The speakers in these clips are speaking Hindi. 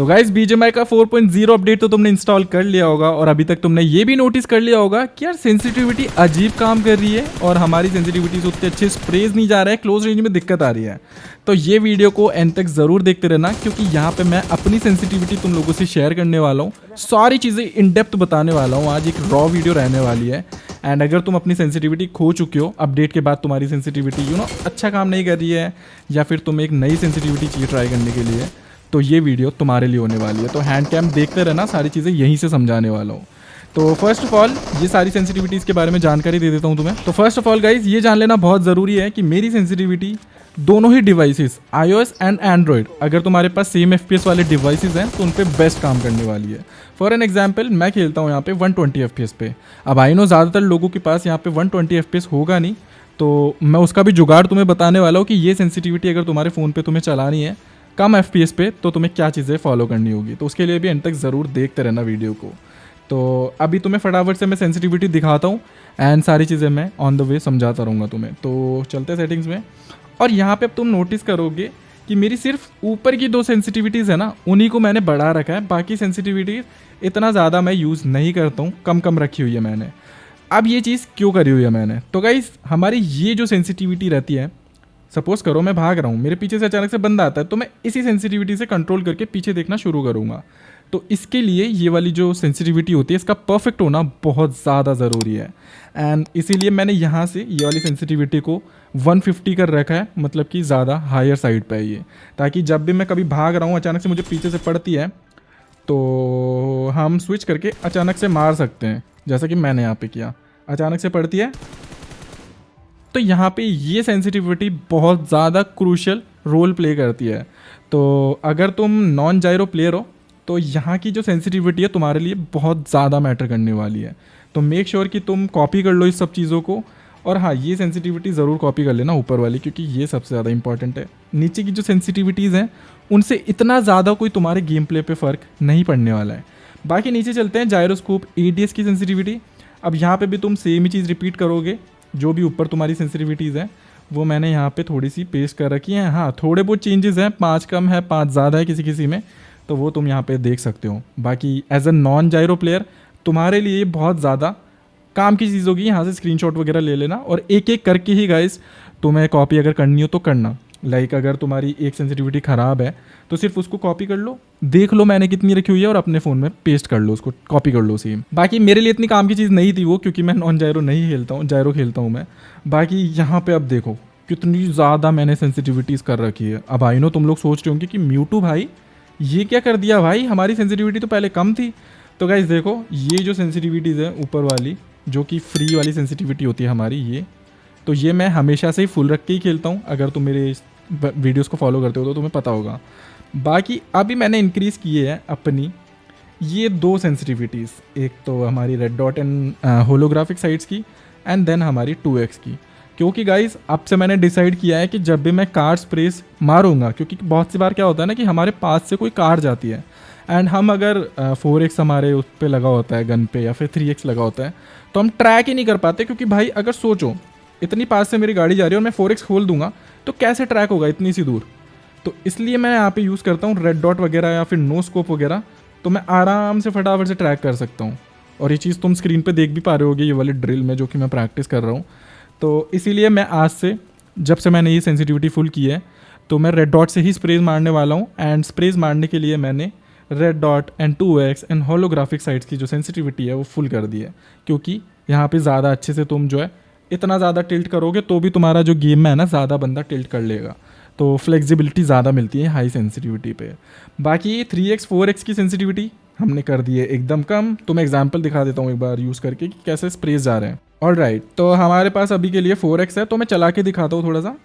तो गाइस बीजीएमआई का 4.0 अपडेट तो तुमने इंस्टॉल कर लिया होगा और अभी तक तुमने ये भी नोटिस कर लिया होगा कि यार सेंसिटिविटी अजीब काम कर रही है और हमारी सेंसिटिविटी से उतने अच्छे स्प्रेज नहीं जा रहा है, क्लोज रेंज में दिक्कत आ रही है। तो ये वीडियो को एंड तक ज़रूर देखते रहना क्योंकि यहाँ पे मैं अपनी सेंसिटिविटी तुम लोगों से शेयर करने वाला हूँ, सारी चीज़ें इन डेप्थ बताने वाला हूँ। आज एक रॉ वीडियो रहने वाली है एंड अगर तुम अपनी सेंसिटिविटी खो चुके हो, अपडेट के बाद तुम्हारी सेंसिटिविटी अच्छा काम नहीं कर रही है या फिर तुम एक नई सेंसिटिविटी चाहिए ट्राई करने के लिए, तो ये वीडियो तुम्हारे लिए होने वाली है। तो हैंड कैम देखते रहना, सारी चीज़ें यहीं से समझाने वाला हूँ। तो फर्स्ट ऑफ ऑल ये सारी सेंसिटिविटीज़ के बारे में जानकारी दे देता हूँ तुम्हें। तो फर्स्ट ऑफ ऑल गाइज ये जान लेना बहुत ज़रूरी है कि मेरी सेंसिटिविटी दोनों ही डिवाइसेस iOS एंड एंड्रॉयड, अगर तुम्हारे पास सेम FPS वाले डिवाइसेस हैं तो उन पे बेस्ट काम करने वाली है। फॉर एन एग्जांपल मैं खेलता हूँ यहाँ पे 120 FPS पे। अब आई नो ज़्यादातर लोगों के पास यहाँ पे 120 FPS होगा नहीं, तो मैं उसका भी जुगाड़ तुम्हें बताने वाला हूँ कि ये सेंसिटिविटी अगर तुम्हारे फ़ोन पे तुम्हें चलानी है कम FPS पे तो तुम्हें क्या चीज़ें फॉलो करनी होगी। तो उसके लिए भी एंड तक ज़रूर देखते रहना वीडियो को। तो अभी तुम्हें फटाफट से मैं सेंसिटिविटी दिखाता हूँ एंड सारी चीज़ें मैं ऑन द वे समझाता रहूँगा तुम्हें। तो चलते सेटिंग्स में और यहाँ पे अब तुम नोटिस करोगे कि मेरी सिर्फ ऊपर की 2 सेंसिटिविटीज़ है ना, उन्हीं को मैंने बढ़ा रखा है। बाकी सेंसिटिविटीज़ इतना ज़्यादा मैं यूज़ नहीं करता हूँ, कम कम रखी हुई है मैंने। अब ये चीज़ क्यों करी हुई है मैंने, तो गाइस हमारी ये जो सेंसिटिविटी रहती है, सपोज करो मैं भाग रहा हूँ, मेरे पीछे से अचानक से बंदा आता है तो मैं इसी सेंसिटिविटी से कंट्रोल करके पीछे देखना शुरू करूँगा। तो इसके लिए ये वाली जो सेंसिटिविटी होती है इसका परफेक्ट होना बहुत ज़्यादा ज़रूरी है एंड इसीलिए मैंने यहाँ से ये वाली सेंसिटिविटी को 150 कर रखा है, मतलब कि ज़्यादा हायर साइड पे है ये, ताकि जब भी मैं कभी भाग रहा हूँ अचानक से मुझे पीछे से पड़ती है तो हम स्विच करके अचानक से मार सकते हैं, जैसा कि मैंने यहाँ पे किया। अचानक से पड़ती है तो यहाँ पे ये सेंसिटिविटी बहुत ज़्यादा क्रूशियल रोल प्ले करती है। तो अगर तुम नॉन जायरो प्लेयर हो तो यहाँ की जो सेंसिटिविटी है तुम्हारे लिए बहुत ज़्यादा मैटर करने वाली है। तो मेक श्योर कि तुम कॉपी कर लो इस सब चीज़ों को। और हाँ, ये सेंसिटिविटी ज़रूर कॉपी कर लेना ऊपर वाली, क्योंकि ये सबसे ज़्यादा इंपॉर्टेंट है। नीचे की जो सेंसिटिविटीज़ हैं उनसे इतना ज़्यादा कोई तुम्हारे गेम प्ले पे फ़र्क नहीं पड़ने वाला है। बाकी नीचे चलते हैं, जायरोस्कोप ADS की सेंसिटिविटी। अब यहाँ पर भी तुम सेम ही चीज़ रिपीट करोगे, जो भी ऊपर तुम्हारी सेंसिटिविटीज़ हैं वो मैंने यहाँ पे थोड़ी सी पेस्ट कर रखी हैं। हाँ, थोड़े बहुत चेंजेस हैं, 5 कम है 5 ज़्यादा है किसी किसी में, तो वो तुम यहाँ पे देख सकते हो। बाकी एज अ नॉन जायरो प्लेयर तुम्हारे लिए बहुत ज़्यादा काम की चीज़ होगी। यहाँ से स्क्रीनशॉट वगैरह ले लेना और एक एक करके ही गाइस तुम्हें कॉपी अगर करनी हो तो करना। लाइक अगर तुम्हारी एक सेंसिटिविटी ख़राब है तो सिर्फ उसको कॉपी कर लो, देख लो मैंने कितनी रखी हुई है और अपने फ़ोन में पेस्ट कर लो, उसको कॉपी कर लो सेम। बाकी मेरे लिए इतनी काम की चीज़ नहीं थी वो, क्योंकि मैं नॉन जायरो नहीं खेलता हूँ, जायरो खेलता हूँ मैं। बाकी यहाँ पे अब देखो कितनी ज़्यादा मैंने सेंसिटिविटीज़ कर रखी है। अब आई नो तुम लोग सोच रहे होंगे कि म्यूटू भाई ये क्या कर दिया भाई, हमारी सेंसिटिविटी तो पहले कम थी। तो गाइस देखो ये जो सेंसिटिविटीज़ है ऊपर वाली, जो कि फ्री वाली सेंसिटिविटी होती है हमारी, ये तो ये मैं हमेशा से ही फुल रख के ही खेलता हूँ। अगर तुम मेरे वीडियोस को फॉलो करते हो तो तुम्हें पता होगा। बाकी अभी मैंने इंक्रीज़ किए हैं अपनी ये 2 सेंसिटिविटीज़, एक तो हमारी red dot and holographic sites की एंड देन हमारी 2x की। क्योंकि गाइस अब से मैंने डिसाइड किया है कि जब भी मैं कार स्प्रेस मारूंगा, क्योंकि बहुत सी बार क्या होता है ना कि हमारे पास से कोई कार जाती है एंड हम अगर 4x हमारे उस पर लगा होता है गन पे या फिर 3x लगा होता है तो हम ट्रैक ही नहीं कर पाते। क्योंकि भाई अगर सोचो इतनी पास से मेरी गाड़ी जा रही है और मैं 4x खोल दूंगा तो कैसे ट्रैक होगा इतनी सी दूर। तो इसलिए मैं यहाँ पे यूज़ करता हूँ रेड डॉट वगैरह या फिर नो स्कोप वगैरह, तो मैं आराम से फटाफट से ट्रैक कर सकता हूँ। और ये चीज़ तुम स्क्रीन पे देख भी पा रहे होगे ये वाली ड्रिल में जो कि मैं प्रैक्टिस कर रहा हूँ। तो इसीलिए मैं आज से, जब से मैंने ये सेंसिटिविटी फुल की है, तो मैं रेड डॉट से ही स्प्रेज मारने वाला हूँ। एंड स्प्रेज मारने के लिए मैंने red dot and 2x and holographic sites की जो सेंसिटिविटी है वो फुल कर दी है, क्योंकि यहाँ पे ज़्यादा अच्छे से तुम जो है इतना ज़्यादा टिल्ट करोगे तो भी तुम्हारा जो गेम में है ना ज़्यादा बंदा टिल्ट कर लेगा। तो फ्लेक्सिबिलिटी ज़्यादा मिलती है हाई सेंसिटिविटी पे। बाकी 3x 4x की सेंसिटिविटी हमने कर दी है एकदम कम। तो मैं एग्जांपल दिखा देता हूँ एक बार यूज़ करके कि कैसे स्प्रेस जा रहे हैं। ऑलराइट, तो हमारे पास अभी के लिए 4x है, तो मैं चला के दिखाता हूँ थोड़ा सा।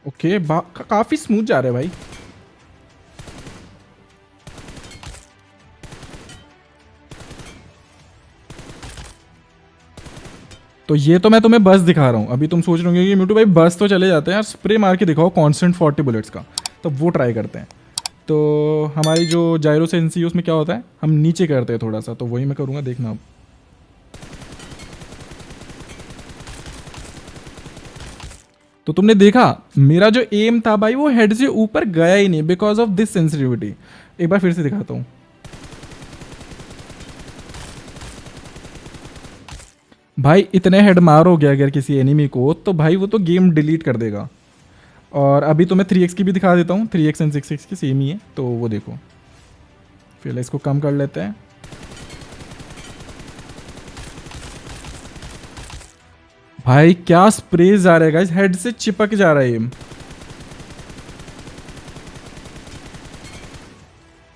ओके, काफ़ी स्मूथ जा रहे हैं भाई। तो ये तो मैं तुम्हें बस दिखा रहा हूँ। अभी तुम सोच रहे होंगे कि म्यूटू भाई बस तो चले जाते हैं यार, स्प्रे मार के दिखाओ कांस्टेंट 40 बुलेट्स का, तो वो ट्राई करते हैं। तो हमारी जो जायरो सेंसी है उसमें क्या होता है, हम नीचे करते हैं थोड़ा सा, तो वही मैं करूँगा, देखना अब। तो तुमने देखा मेरा जो एम था भाई वो हेड से ऊपर गया ही नहीं बिकॉज ऑफ दिस सेंसिटिविटी। एक बार फिर से दिखाता हूँ। भाई इतने हेड मारोगे अगर किसी एनिमी को तो भाई वो तो गेम डिलीट कर देगा। और अभी तो मैं 3x की भी दिखा देता हूँ, 3x एंड 6x की सेम ही है, तो वो देखो। फिर इसको कम कर लेते हैं। भाई क्या स्प्रे जा रहा है गाइस, हेड से चिपक जा रहा है ये,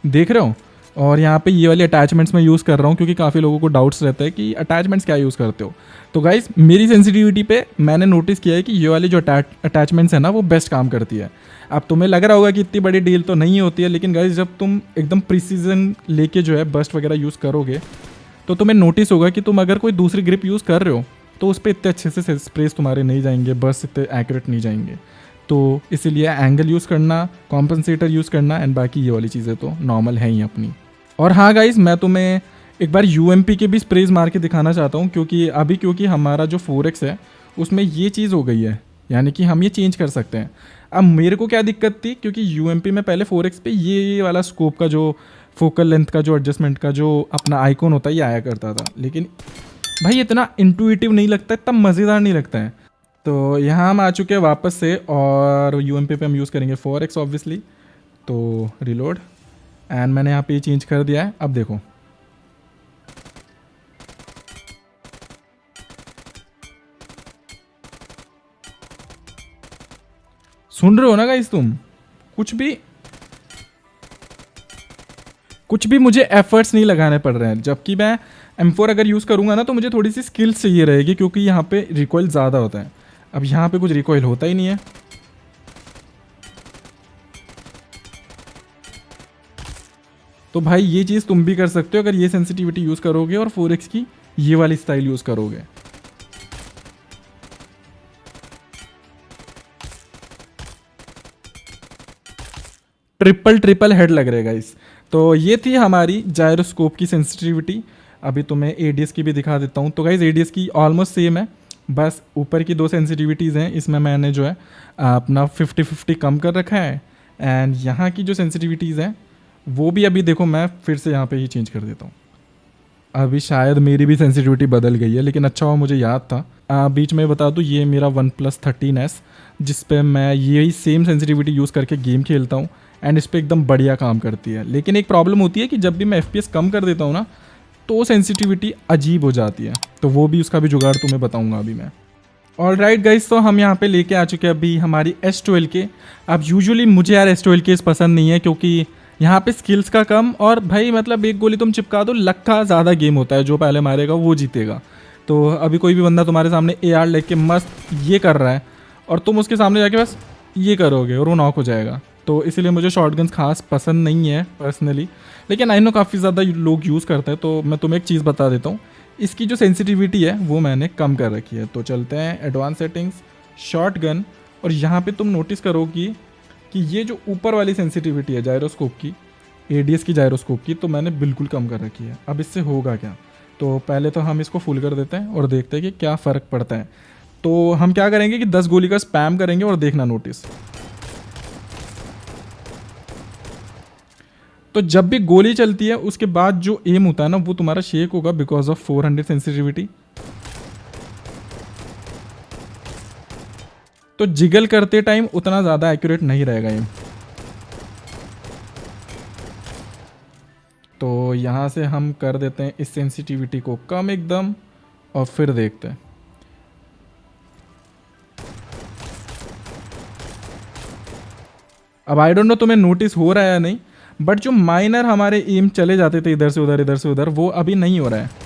देख रहे हो। और यहाँ पे ये वाली अटैचमेंट्स मैं यूज़ कर रहा हूँ क्योंकि काफ़ी लोगों को डाउट्स रहता है कि अटैचमेंट्स क्या यूज़ करते हो। तो गाइस मेरी सेंसिटिविटी पे मैंने नोटिस किया है कि ये वाली जो अटैचमेंट्स है ना वो बेस्ट काम करती है। अब तुम्हें लग रहा होगा कि इतनी बड़ी डील तो नहीं होती है, लेकिन गाइस जब तुम एकदम प्रिसीजन लेके जो है बस्ट वगैरह यूज़ करोगे तो तुम्हें नोटिस होगा कि तुम अगर कोई दूसरी ग्रिप यूज़ कर रहे हो तो उस पर इतने अच्छे से स्प्रेस तुम्हारे नहीं जाएंगे, बस्ट इतने एक्यूरेट नहीं जाएंगे। तो इसीलिए एंगल यूज़ करना, कॉम्पनसेटर यूज़ करना एंड बाकी ये वाली चीज़ें तो नॉर्मल है ही अपनी। और हाँ गाइस मैं तुम्हें एक बार यूएमपी के भी स्प्रेज मार के दिखाना चाहता हूँ क्योंकि हमारा जो 4x है उसमें ये चीज़ हो गई है, यानी कि हम ये चेंज कर सकते हैं। अब मेरे को क्या दिक्कत थी, क्योंकि यूएमपी में पहले 4x पे ये वाला स्कोप का जो फोकल लेंथ का जो एडजस्टमेंट का जो अपना आइकॉन होता है ये आया करता था, लेकिन भाई इतना इंटुइटिव नहीं लगता, इतना मज़ेदार नहीं लगता है। तो यहाँ हम आ चुके हैं वापस से और यूएमपी पे हम यूज़ करेंगे 4x ऑब्वियसली। तो रिलोड एंड मैंने यहाँ पे ये चेंज कर दिया है। अब देखो सुन रहे हो ना गाइस तुम, कुछ भी मुझे एफर्ट्स नहीं लगाने पड़ रहे हैं। जबकि मैं M4 अगर यूज़ करूँगा ना तो मुझे थोड़ी सी स्किल्स चाहिए रहेगी क्योंकि यहाँ पे रिकॉइल ज़्यादा होता है। अब यहाँ पे कुछ रिकॉइल होता ही नहीं है। तो भाई ये चीज़ तुम भी कर सकते हो अगर ये सेंसिटिविटी यूज़ करोगे और 4x की ये वाली स्टाइल यूज़ करोगे। ट्रिपल हेड लग रहेगा इस। तो ये थी हमारी जायरोस्कोप की सेंसिटिविटी। अभी तो मैं एडीएस की भी दिखा देता हूँ। तो गाइज एडीएस की ऑलमोस्ट सेम है, बस ऊपर की दो सेंसिटिविटीज़ हैं, इसमें मैंने जो है अपना 50-50 कम कर रखा है। एंड यहाँ की जो सेंसिटिविटीज़ हैं वो भी अभी देखो मैं फिर से यहाँ पे ही चेंज कर देता हूँ। अभी शायद मेरी भी सेंसिटिविटी बदल गई है, लेकिन अच्छा हुआ मुझे याद था। बीच में बता दूँ ये मेरा OnePlus 13S जिस पे मैं यही सेम सेंसिटिविटी यूज़ करके गेम खेलता हूँ एंड इस पर एकदम बढ़िया काम करती है। लेकिन एक प्रॉब्लम होती है कि जब भी मैं FPS कम कर देता हूँ ना तो सेंसिटिविटी अजीब हो जाती है, तो वो भी उसका भी जुगाड़ तुम्हें बताऊँगा अभी मैं। ऑलराइट गाइस, तो हम यहाँ पे लेके आ चुके हैं अभी हमारी S12K। अब यूजुअली मुझे यार S12K पसंद नहीं है क्योंकि यहाँ पे स्किल्स का कम, और भाई मतलब एक गोली तुम चिपका दो, लक का ज़्यादा गेम होता है, जो पहले मारेगा वो जीतेगा। तो अभी कोई भी बंदा तुम्हारे सामने AR लेके मस्त ये कर रहा है और तुम उसके सामने जाके बस ये करोगे और वो नॉक हो जाएगा। तो इसीलिए मुझे शॉटगन्स खास पसंद नहीं है पर्सनली, लेकिन आई नो काफ़ी ज़्यादा लोग यूज़ करते हैं। तो मैं तुम्हें एक चीज़ बता देता हूँ, इसकी जो सेंसिटिविटी है वो मैंने कम कर रखी है। तो चलते हैं एडवांस सेटिंग्स, शॉटगन, और यहाँ पे तुम नोटिस करोगी कि ये जो ऊपर वाली सेंसिटिविटी है जायरोस्कोप की, एडीएस की जायरोस्कोप की, तो मैंने बिल्कुल कम कर रखी है। अब इससे होगा क्या, तो पहले तो हम इसको फुल कर देते हैं और देखते हैं कि क्या फ़र्क पड़ता है। तो हम क्या करेंगे कि 10 गोली का स्पैम करेंगे और देखना नोटिस। तो जब भी गोली चलती है उसके बाद जो एम होता है ना वो तुम्हारा शेक होगा बिकॉज ऑफ 400 सेंसिटिविटी। तो जिगल करते टाइम उतना ज़्यादा एक्यूरेट नहीं रहेगा एम। तो यहाँ से हम कर देते हैं इस सेंसिटिविटी को कम एकदम और फिर देखते हैं। अब आई डोंट नो तुम्हें नोटिस हो रहा है या नहीं, बट जो माइनर हमारे एम चले जाते थे इधर से उधर वो अभी नहीं हो रहा है।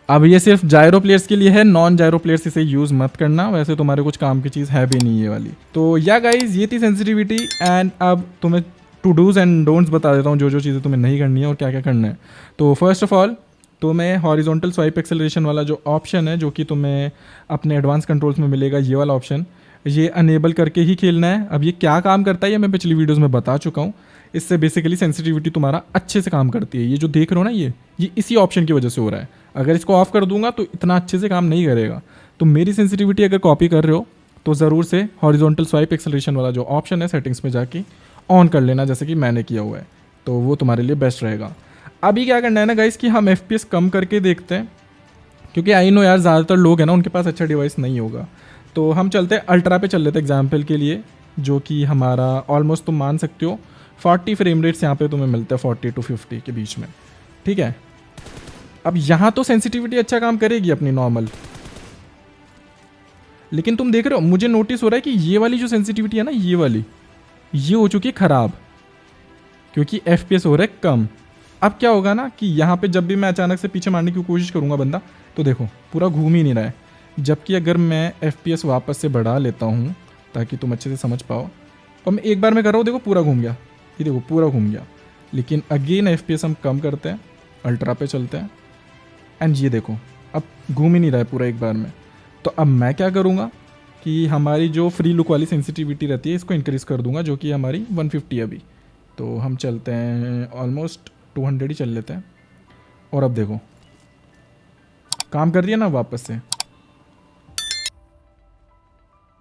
अब ये सिर्फ जायरो प्लेयर्स के लिए है, नॉन जायरो प्लेयर्स इसे यूज़ मत करना, वैसे तुम्हारे कुछ काम की चीज़ है भी नहीं ये वाली। तो या गाइज ये थी सेंसिटिविटी। एंड अब तुम्हें टू डूज एंड डोंट्स बता देता हूँ जो जो चीज़ें तुम्हें नहीं करनी है और क्या क्या करना है। तो फर्स्ट ऑफ ऑल तो मैं हॉरिजॉन्टल स्वाइप एक्सेलरेशन वाला जो ऑप्शन है जो कि तुम्हें अपने एडवांस कंट्रोल्स में मिलेगा, ये वाला ऑप्शन ये अनेबल करके ही खेलना है। अब ये क्या काम करता है ये मैं पिछली वीडियोस में बता चुका हूँ। इससे बेसिकली सेंसिटिविटी तुम्हारा अच्छे से काम करती है। ये जो देख रहे हो ना, ये इसी ऑप्शन की वजह से हो रहा है। अगर इसको ऑफ कर दूंगा तो इतना अच्छे से काम नहीं करेगा। तो मेरी सेंसिटिविटी अगर कॉपी कर रहे हो तो ज़रूर से हॉरिजॉन्टल स्वाइप एक्सेलरेशन वाला जो ऑप्शन है सेटिंग्स में जाके ऑन कर लेना, जैसे कि मैंने किया हुआ है, तो वो तुम्हारे लिए बेस्ट रहेगा। अभी क्या करना है ना गाइस कि हम FPS कम करके देखते हैं, क्योंकि आई नो यार ज़्यादातर लोग हैं ना उनके पास अच्छा डिवाइस नहीं होगा। तो हम चलते हैं अल्ट्रा पे चल लेते हैं एग्जाम्पल के लिए, जो कि हमारा ऑलमोस्ट तुम मान सकते हो 40 फ्रेम रेट्स यहाँ पे तुम्हें मिलता है 40 to 50 के बीच में, ठीक है। अब यहाँ तो सेंसिटिविटी अच्छा काम करेगी अपनी नॉर्मल, लेकिन तुम देख रहे हो मुझे नोटिस हो रहा है कि ये वाली जो सेंसिटिविटी है ना, ये वाली ये हो चुकी है ख़राब, क्योंकि FPS हो रहा है कम। अब क्या होगा ना कि यहाँ पे जब भी मैं अचानक से पीछे मारने की कोशिश करूँगा बंदा, तो देखो पूरा घूम ही नहीं रहा है। जबकि अगर मैं FPS वापस से बढ़ा लेता हूँ ताकि तुम अच्छे से समझ पाओ, और मैं एक बार में कर रहा हूँ, देखो पूरा घूम गया, ये देखो पूरा घूम गया। लेकिन अगेन FPS हम कम करते हैं, अल्ट्रा पे चलते हैं, एंड ये देखो अब घूम ही नहीं रहा है पूरा एक बार में। तो अब मैं क्या करूँगा कि हमारी जो फ्री लुक वाली सेंसिटिविटी रहती है इसको इंक्रीज़ कर दूंगा, जो कि हमारी 150 है अभी। तो हम चलते हैं ऑलमोस्ट 200 ही चल लेते हैं, और अब देखो काम कर रही है ना वापस से।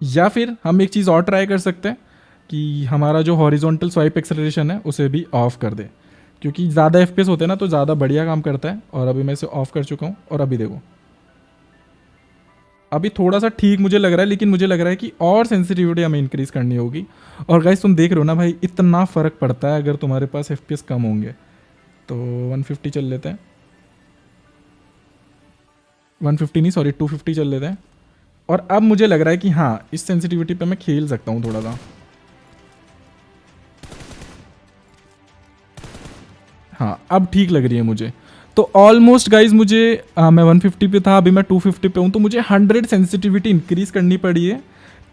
या फिर हम एक चीज़ और ट्राई कर सकते हैं कि हमारा जो हॉरिजॉन्टल स्वाइप एक्सेलरेशन है उसे भी ऑफ कर दे, क्योंकि ज़्यादा FPS होते हैं ना तो ज़्यादा बढ़िया काम करता है। और अभी मैं इसे ऑफ कर चुका हूँ, और अभी देखो अभी थोड़ा सा ठीक मुझे लग रहा है, लेकिन मुझे लग रहा है कि और सेंसिटिविटी हमें इंक्रीज़ करनी होगी। और गाइस तुम देख रहे हो ना भाई, इतना फ़र्क पड़ता है अगर तुम्हारे पास FPS कम होंगे। तो 150 चल लेते हैं, 150 नहीं सॉरी 250 चल लेते हैं। और अब मुझे लग रहा है कि हाँ इस सेंसिटिविटी पे मैं खेल सकता हूँ थोड़ा सा। हाँ अब ठीक लग रही है मुझे। तो ऑलमोस्ट गाइज मुझे मैं 150 पे था, अभी मैं 250 पे हूँ, तो मुझे 100 सेंसिटिविटी इंक्रीज़ करनी पड़ी है,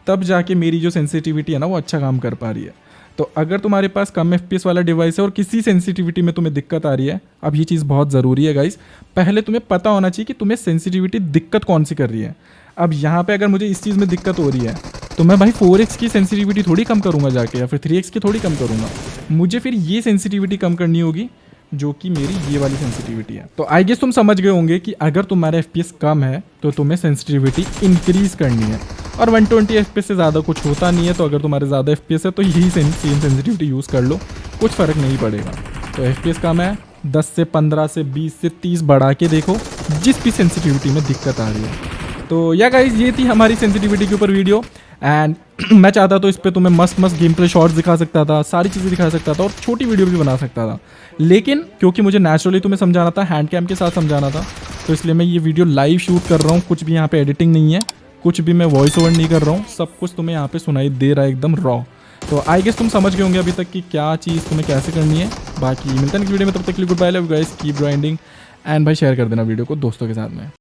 तब जाके मेरी जो सेंसिटिविटी है ना वो अच्छा काम कर पा रही है। तो अगर तुम्हारे पास कम FPS वाला डिवाइस है और किसी सेंसिटिविटी में तुम्हें दिक्कत आ रही है, अब ये चीज़ बहुत ज़रूरी है गाइस, पहले तुम्हें पता होना चाहिए कि तुम्हें सेंसिटिविटी दिक्कत कौन सी कर रही है। अब यहाँ पे अगर मुझे इस चीज़ में दिक्कत हो रही है तो मैं भाई 4x की सेंसिटिविटी थोड़ी कम करूँगा जाके, या फिर 3x की थोड़ी कम करूँगा। मुझे फिर ये सेंसिटिविटी कम करनी होगी जो कि मेरी ये वाली सेंसिटिविटी है। तो आई गेस तुम समझ गए होंगे कि अगर तुम्हारा FPS कम है तो तुम्हें सेंसिटिविटी इंक्रीज़ करनी है, और 120 FPS से ज़्यादा कुछ होता नहीं है। तो अगर तुम्हारे ज़्यादा FPS है तो यही सेम सेंसिटिविटी यूज़ कर लो, कुछ फ़र्क नहीं पड़ेगा। तो FPS कम है 10 से 15 से 20 से 30 बढ़ा के देखो, जिस भी सेंसिटिविटी में दिक्कत आ रही है। तो या गाइस ये थी हमारी सेंसिटिविटी के ऊपर वीडियो, एंड मैं चाहता तो इस पर तुम्हें मस्त मस्त गेम प्ले शॉर्ट्स दिखा सकता था, सारी चीज़ें दिखा सकता था, और छोटी वीडियो भी बना सकता था। लेकिन क्योंकि मुझे नेचुरली तुम्हें समझाना था, हैंड कैम के साथ समझाना था, तो इसलिए मैं ये वीडियो लाइव शूट कर रहा हूँ। कुछ भी यहाँ पे एडिटिंग नहीं है, कुछ भी मैं वॉइस ओवर नहीं कर रहा हूँ, सब कुछ तुम्हें यहाँ पे सुनाई दे रहा है एकदम रॉ। तो आई गेस तुम समझ गए होंगे अभी तक कि क्या चीज़ तुम्हें कैसे करनी है। बाकी मिलता है नेक्स्ट वीडियो में, तब तक के लिए good bye, love you guys, keep grinding, and भाई शेयर कर देना वीडियो को दोस्तों के साथ में।